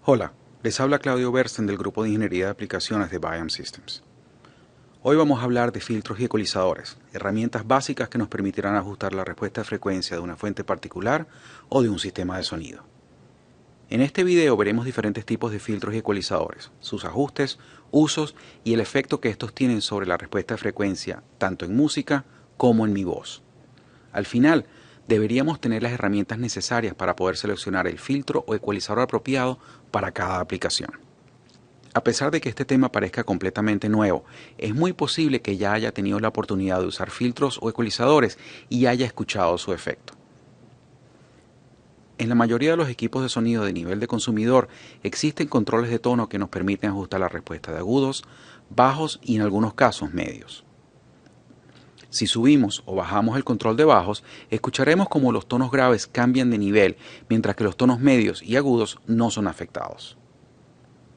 Hola, les habla Claudio Bersten del grupo de Ingeniería de Aplicaciones de BIAM Systems. Hoy vamos a hablar de filtros y ecualizadores, herramientas básicas que nos permitirán ajustar la respuesta de frecuencia de una fuente particular o de un sistema de sonido. En este video veremos diferentes tipos de filtros y ecualizadores, sus ajustes, usos y el efecto que estos tienen sobre la respuesta de frecuencia, tanto en música como en mi voz. Al final, deberíamos tener las herramientas necesarias para poder seleccionar el filtro o ecualizador apropiado para cada aplicación. A pesar de que este tema parezca completamente nuevo, es muy posible que ya haya tenido la oportunidad de usar filtros o ecualizadores y haya escuchado su efecto. En la mayoría de los equipos de sonido de nivel de consumidor existen controles de tono que nos permiten ajustar la respuesta de agudos, bajos y en algunos casos medios. Si subimos o bajamos el control de bajos, escucharemos cómo los tonos graves cambian de nivel, mientras que los tonos medios y agudos no son afectados.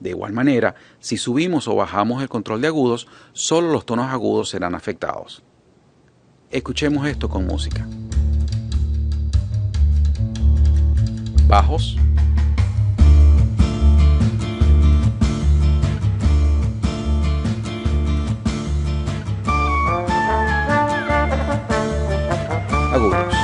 De igual manera, si subimos o bajamos el control de agudos, solo los tonos agudos serán afectados. Escuchemos esto con música. Bajos. Agudos.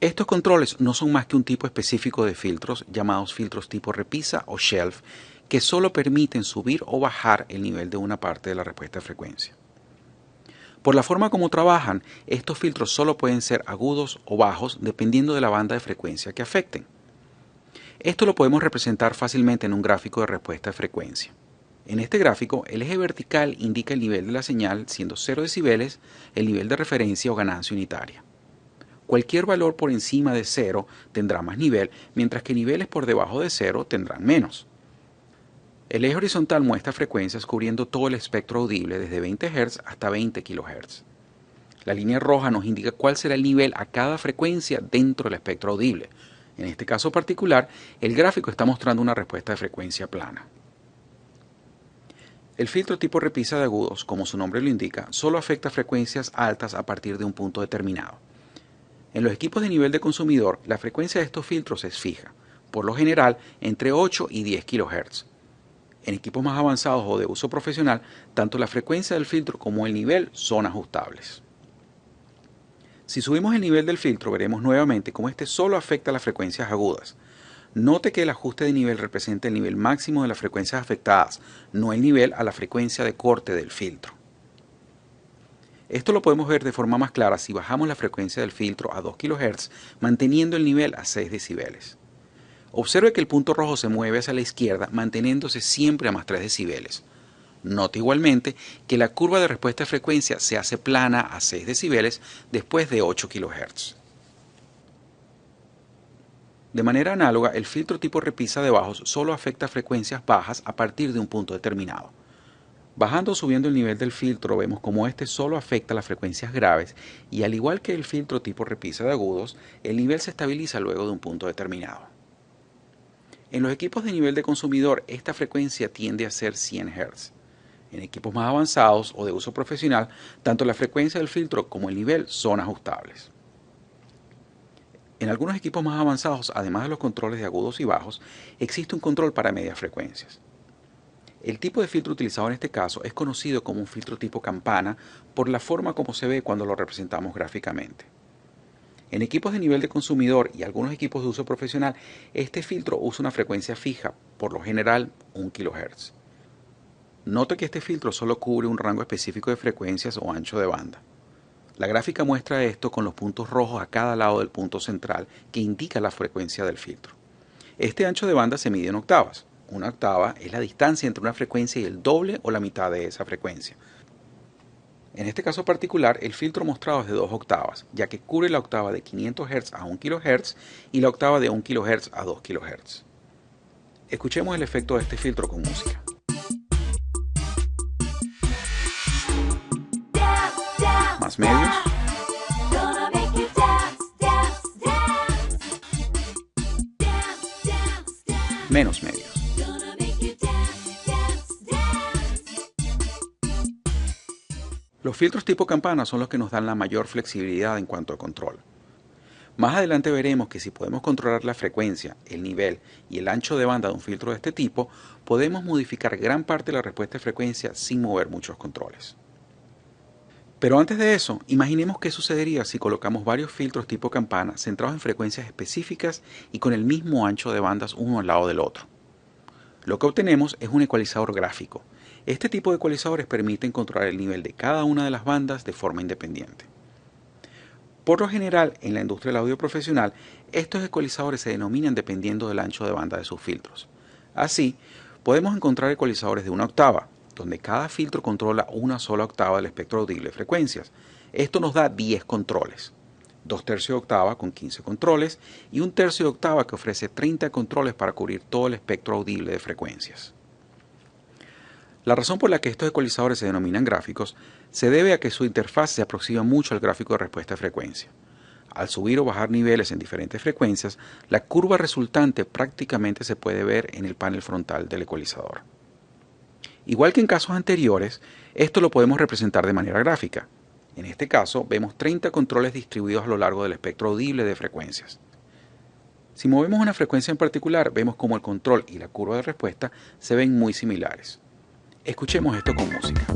Estos controles no son más que un tipo específico de filtros llamados filtros tipo repisa o shelf que solo permiten subir o bajar el nivel de una parte de la respuesta de frecuencia. Por la forma como trabajan, estos filtros solo pueden ser agudos o bajos dependiendo de la banda de frecuencia que afecten. Esto lo podemos representar fácilmente en un gráfico de respuesta de frecuencia. En este gráfico, el eje vertical indica el nivel de la señal siendo 0 decibeles, el nivel de referencia o ganancia unitaria. Cualquier valor por encima de 0 tendrá más nivel, mientras que niveles por debajo de 0 tendrán menos. El eje horizontal muestra frecuencias cubriendo todo el espectro audible desde 20 Hz hasta 20 kHz. La línea roja nos indica cuál será el nivel a cada frecuencia dentro del espectro audible. En este caso particular, el gráfico está mostrando una respuesta de frecuencia plana. El filtro tipo repisa de agudos, como su nombre lo indica, solo afecta frecuencias altas a partir de un punto determinado. En los equipos de nivel de consumidor, la frecuencia de estos filtros es fija, por lo general entre 8 y 10 kHz. En equipos más avanzados o de uso profesional, tanto la frecuencia del filtro como el nivel son ajustables. Si subimos el nivel del filtro, veremos nuevamente cómo este solo afecta las frecuencias agudas. Note que el ajuste de nivel representa el nivel máximo de las frecuencias afectadas, no el nivel a la frecuencia de corte del filtro. Esto lo podemos ver de forma más clara si bajamos la frecuencia del filtro a 2 kHz, manteniendo el nivel a 6 decibeles. Observe que el punto rojo se mueve hacia la izquierda, manteniéndose siempre a más 3 decibeles. Note igualmente que la curva de respuesta de frecuencia se hace plana a 6 decibeles después de 8 kHz. De manera análoga, el filtro tipo repisa de bajos solo afecta frecuencias bajas a partir de un punto determinado. Bajando o subiendo el nivel del filtro, vemos cómo este solo afecta las frecuencias graves y al igual que el filtro tipo repisa de agudos, el nivel se estabiliza luego de un punto determinado. En los equipos de nivel de consumidor, esta frecuencia tiende a ser 100 Hz. En equipos más avanzados o de uso profesional, tanto la frecuencia del filtro como el nivel son ajustables. En algunos equipos más avanzados, además de los controles de agudos y bajos, existe un control para medias frecuencias. El tipo de filtro utilizado en este caso es conocido como un filtro tipo campana por la forma como se ve cuando lo representamos gráficamente. En equipos de nivel de consumidor y algunos equipos de uso profesional, este filtro usa una frecuencia fija, por lo general 1 kHz. Note que este filtro solo cubre un rango específico de frecuencias o ancho de banda. La gráfica muestra esto con los puntos rojos a cada lado del punto central que indica la frecuencia del filtro. Este ancho de banda se mide en octavas. Una octava es la distancia entre una frecuencia y el doble o la mitad de esa frecuencia. En este caso particular, el filtro mostrado es de 2 octavas, ya que cubre la octava de 500 Hz a 1 kHz y la octava de 1 kHz a 2 kHz. Escuchemos el efecto de este filtro con música. Más medios. menos medios. Los filtros tipo campana son los que nos dan la mayor flexibilidad en cuanto a control. Más adelante veremos que si podemos controlar la frecuencia, el nivel y el ancho de banda de un filtro de este tipo, podemos modificar gran parte de la respuesta de frecuencia sin mover muchos controles. Pero antes de eso, imaginemos qué sucedería si colocamos varios filtros tipo campana centrados en frecuencias específicas y con el mismo ancho de bandas uno al lado del otro. Lo que obtenemos es un ecualizador gráfico. Este tipo de ecualizadores permiten controlar el nivel de cada una de las bandas de forma independiente. Por lo general, en la industria del audio profesional, estos ecualizadores se denominan dependiendo del ancho de banda de sus filtros. Así, podemos encontrar ecualizadores de una octava, donde cada filtro controla una sola octava del espectro audible de frecuencias. Esto nos da 10 controles. 2/3 de octava con 15 controles y 1/3 de octava que ofrece 30 controles para cubrir todo el espectro audible de frecuencias. La razón por la que estos ecualizadores se denominan gráficos se debe a que su interfaz se aproxima mucho al gráfico de respuesta de frecuencia. Al subir o bajar niveles en diferentes frecuencias, la curva resultante prácticamente se puede ver en el panel frontal del ecualizador. Igual que en casos anteriores, esto lo podemos representar de manera gráfica. En este caso, vemos 30 controles distribuidos a lo largo del espectro audible de frecuencias. Si movemos una frecuencia en particular, vemos cómo el control y la curva de respuesta se ven muy similares. Escuchemos esto con música.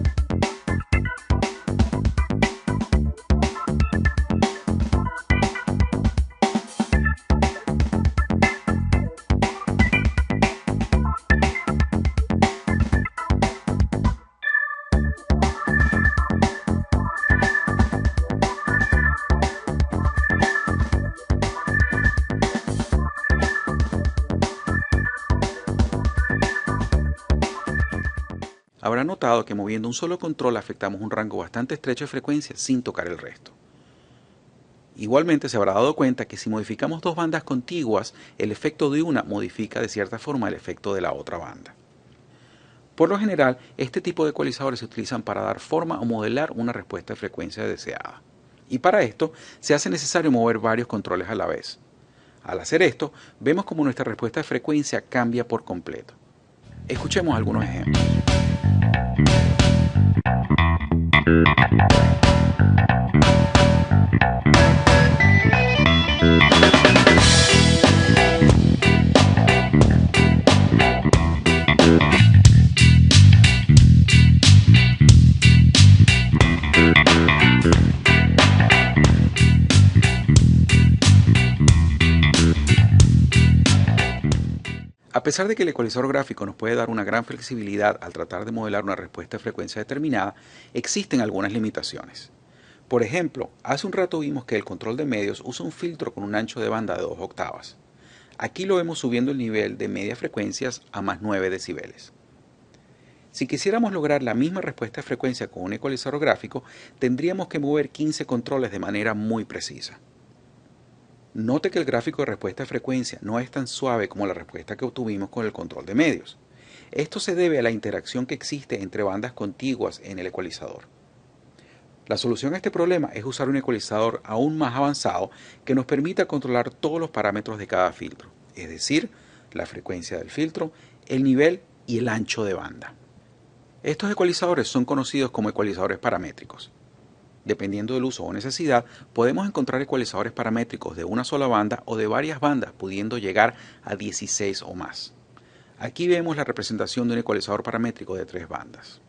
Habrá notado que moviendo un solo control afectamos un rango bastante estrecho de frecuencia sin tocar el resto. Igualmente se habrá dado cuenta que si modificamos dos bandas contiguas, el efecto de una modifica de cierta forma el efecto de la otra banda. Por lo general, este tipo de ecualizadores se utilizan para dar forma o modelar una respuesta de frecuencia deseada. Y para esto se hace necesario mover varios controles a la vez. Al hacer esto, vemos como nuestra respuesta de frecuencia cambia por completo. Escuchemos algunos ejemplos. A pesar de que el ecualizador gráfico nos puede dar una gran flexibilidad al tratar de modelar una respuesta de frecuencia determinada, existen algunas limitaciones. Por ejemplo, hace un rato vimos que el control de medios usa un filtro con un ancho de banda de 2 octavas. Aquí lo vemos subiendo el nivel de medias frecuencias a más 9 decibeles. Si quisiéramos lograr la misma respuesta de frecuencia con un ecualizador gráfico, tendríamos que mover 15 controles de manera muy precisa. Note que el gráfico de respuesta de frecuencia no es tan suave como la respuesta que obtuvimos con el control de medios. Esto se debe a la interacción que existe entre bandas contiguas en el ecualizador. La solución a este problema es usar un ecualizador aún más avanzado que nos permita controlar todos los parámetros de cada filtro, es decir, la frecuencia del filtro, el nivel y el ancho de banda. Estos ecualizadores son conocidos como ecualizadores paramétricos. Dependiendo del uso o necesidad, podemos encontrar ecualizadores paramétricos de una sola banda o de varias bandas, pudiendo llegar a 16 o más. Aquí vemos la representación de un ecualizador paramétrico de 3 bandas.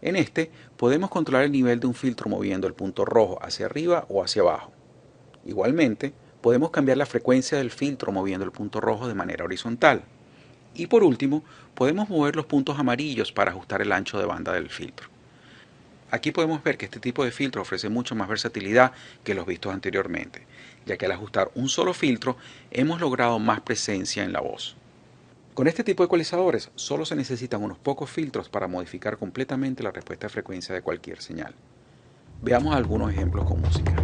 En este, podemos controlar el nivel de un filtro moviendo el punto rojo hacia arriba o hacia abajo. Igualmente, podemos cambiar la frecuencia del filtro moviendo el punto rojo de manera horizontal. Y por último, podemos mover los puntos amarillos para ajustar el ancho de banda del filtro. Aquí podemos ver que este tipo de filtro ofrece mucha más versatilidad que los vistos anteriormente, ya que al ajustar un solo filtro hemos logrado más presencia en la voz. Con este tipo de ecualizadores solo se necesitan unos pocos filtros para modificar completamente la respuesta de frecuencia de cualquier señal. Veamos algunos ejemplos con música.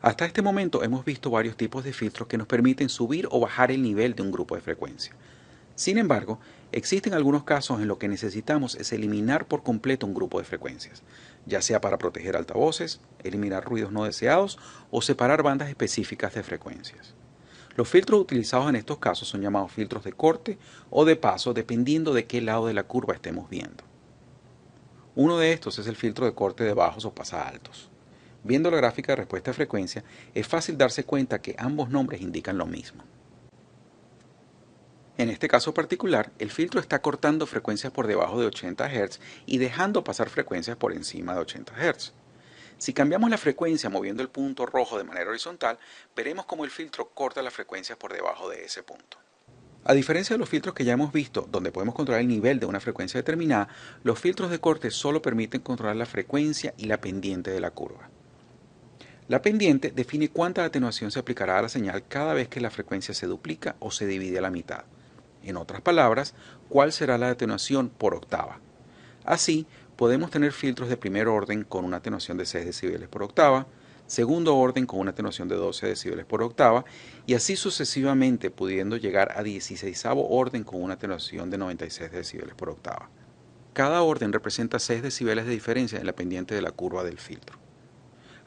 Hasta este momento hemos visto varios tipos de filtros que nos permiten subir o bajar el nivel de un grupo de frecuencia. Sin embargo, existen algunos casos en los que necesitamos es eliminar por completo un grupo de frecuencias, ya sea para proteger altavoces, eliminar ruidos no deseados o separar bandas específicas de frecuencias. Los filtros utilizados en estos casos son llamados filtros de corte o de paso dependiendo de qué lado de la curva estemos viendo. Uno de estos es el filtro de corte de bajos o pasaaltos. Viendo la gráfica de respuesta a frecuencia, es fácil darse cuenta que ambos nombres indican lo mismo. En este caso particular, el filtro está cortando frecuencias por debajo de 80 Hz y dejando pasar frecuencias por encima de 80 Hz. Si cambiamos la frecuencia moviendo el punto rojo de manera horizontal, veremos cómo el filtro corta las frecuencias por debajo de ese punto. A diferencia de los filtros que ya hemos visto, donde podemos controlar el nivel de una frecuencia determinada, los filtros de corte solo permiten controlar la frecuencia y la pendiente de la curva. La pendiente define cuánta atenuación se aplicará a la señal cada vez que la frecuencia se duplica o se divide a la mitad. En otras palabras, cuál será la atenuación por octava. Así, podemos tener filtros de primer orden con una atenuación de 6 dB por octava, segundo orden con una atenuación de 12 dB por octava, y así sucesivamente pudiendo llegar a 16º orden con una atenuación de 96 dB por octava. Cada orden representa 6 dB de diferencia en la pendiente de la curva del filtro.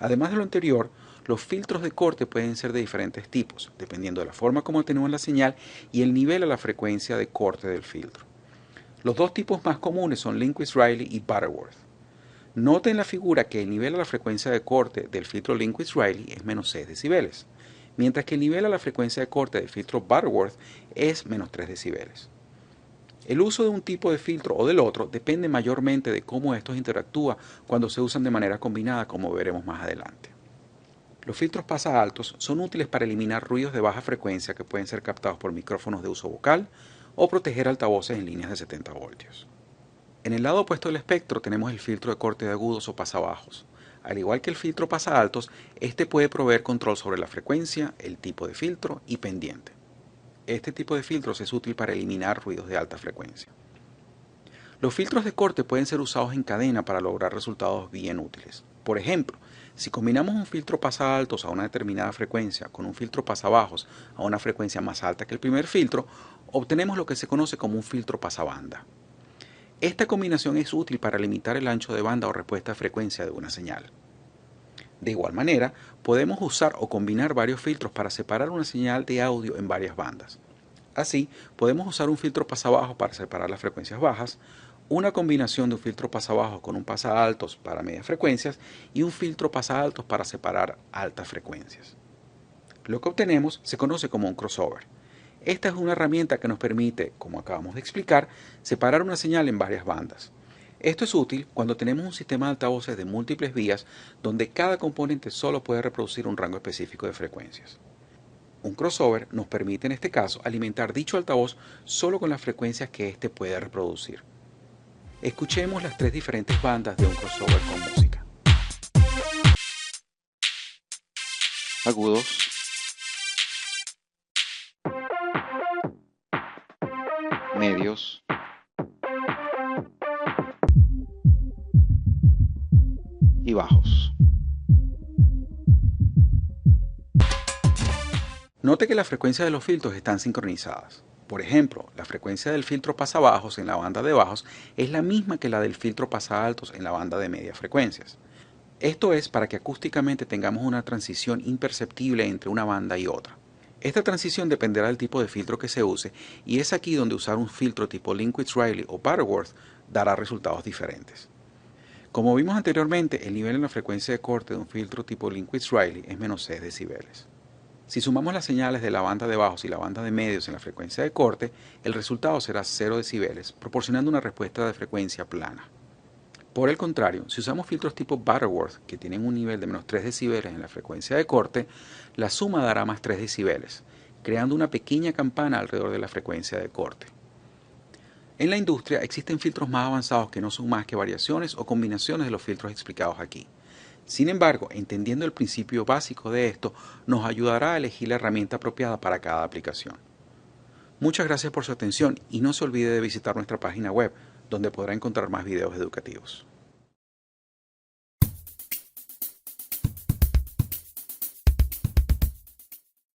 Además de lo anterior, los filtros de corte pueden ser de diferentes tipos, dependiendo de la forma como atenúan la señal y el nivel a la frecuencia de corte del filtro. Los dos tipos más comunes son Linkwitz-Riley y Butterworth. Note en la figura que el nivel a la frecuencia de corte del filtro Linkwitz-Riley es menos 6 dB, mientras que el nivel a la frecuencia de corte del filtro Butterworth es menos 3 dB. El uso de un tipo de filtro o del otro depende mayormente de cómo estos interactúan cuando se usan de manera combinada, como veremos más adelante. Los filtros pasaaltos son útiles para eliminar ruidos de baja frecuencia que pueden ser captados por micrófonos de uso vocal o proteger altavoces en líneas de 70 voltios. En el lado opuesto del espectro tenemos el filtro de corte de agudos o pasabajos. Al igual que el filtro pasaaltos, este puede proveer control sobre la frecuencia, el tipo de filtro y pendiente. Este tipo de filtros es útil para eliminar ruidos de alta frecuencia. Los filtros de corte pueden ser usados en cadena para lograr resultados bien útiles. Por ejemplo, si combinamos un filtro pasaaltos a una determinada frecuencia con un filtro pasabajos a una frecuencia más alta que el primer filtro, obtenemos lo que se conoce como un filtro pasabanda. Esta combinación es útil para limitar el ancho de banda o respuesta a frecuencia de una señal. De igual manera, podemos usar o combinar varios filtros para separar una señal de audio en varias bandas. Así, podemos usar un filtro pasabajo para separar las frecuencias bajas, una combinación de un filtro pasabajo con un pasaaltos para medias frecuencias y un filtro pasaaltos para separar altas frecuencias. Lo que obtenemos se conoce como un crossover. Esta es una herramienta que nos permite, como acabamos de explicar, separar una señal en varias bandas. Esto es útil cuando tenemos un sistema de altavoces de múltiples vías donde cada componente solo puede reproducir un rango específico de frecuencias. Un crossover nos permite en este caso alimentar dicho altavoz solo con las frecuencias que éste puede reproducir. Escuchemos las tres diferentes bandas de un crossover con música. Agudos, medios, y bajos. Note que las frecuencias de los filtros están sincronizadas. Por ejemplo, la frecuencia del filtro pasabajos en la banda de bajos es la misma que la del filtro pasaaltos en la banda de medias frecuencias. Esto es para que acústicamente tengamos una transición imperceptible entre una banda y otra. Esta transición dependerá del tipo de filtro que se use y es aquí donde usar un filtro tipo Linkwitz-Riley o Butterworth dará resultados diferentes. Como vimos anteriormente, el nivel en la frecuencia de corte de un filtro tipo Linkwitz-Riley es menos 6 dB. Si sumamos las señales de la banda de bajos y la banda de medios en la frecuencia de corte, el resultado será 0 dB, proporcionando una respuesta de frecuencia plana. Por el contrario, si usamos filtros tipo Butterworth, que tienen un nivel de menos 3 dB en la frecuencia de corte, la suma dará más 3 dB, creando una pequeña campana alrededor de la frecuencia de corte. En la industria existen filtros más avanzados que no son más que variaciones o combinaciones de los filtros explicados aquí. Sin embargo, entendiendo el principio básico de esto, nos ayudará a elegir la herramienta apropiada para cada aplicación. Muchas gracias por su atención y no se olvide de visitar nuestra página web, donde podrá encontrar más videos educativos.